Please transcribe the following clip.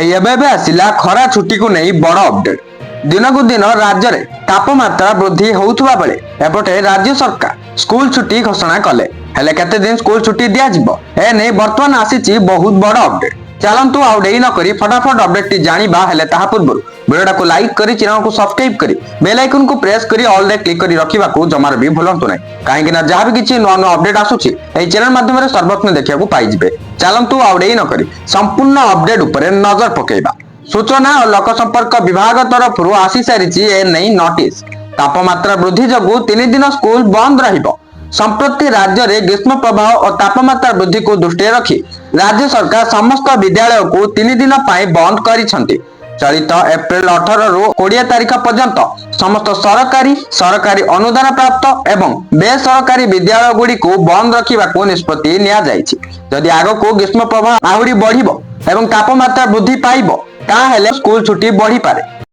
ଏବେ आसिला खरा छुट्टी को नहीं बड़ अपडेट। दिन को दिन राज्य में तापमात्रा वृद्धि होउथुबा बेले एपटे राज्य सरकार स्कूल छुट्टी घोषणा कले। हेले केते दिन स्कूल छुट्टी दिया जिवो ए नै वर्तमान आसीची बहुत बड़ अपडेट। चलंतु आउ डेरी न करी फटाफट अपडेट टी जानिबा। हेले ताहा पूर्व वीडियो को लाइक करी चैनल को सब्सक्राइब करी बेल आइकन को प्रेस करी ऑल रे क्लिक करी रखिबा को जमार भी भूलंतु नै, काहेकि ना जहां भी किछि नवा नवा अपडेट आसुची ए चैनल माध्यम रे सर्वप्रथम देखिया को पाई जिवे। चलंतु आउ डेरी न करी संपूर्ण अपडेट ऊपर नजर पकेइबा। सूचना और लोक संपर्क विभाग तरफ आसी सारी ए नहीं नोटिस। तापमात्रा वृद्धि जगु 3 दिन स्कूल बंद रहिबो। संप्रति राज्य में ग्रीष्म प्रभाव और तापमात्रा वृद्धि को दृष्टि रखी राज्य सरकार समस्त विद्यालय को 3 दिन बंद करिसेंती। चलित एप्रिल 18 रु 20 तारीख पर्यंत समस्त सरकारी अनुदान प्राप्त एवं बेसरकारी विद्यालय गुड़ी को बंद रखा निष्पत्ति निया जायछि। जदि आग को ग्रीष्म प्रभाव आहुरी बढ़िबो एवं तापमात्रा वृद्धि पाइबो ताहेले स्कूल छुट्टी बढ़ी पारे।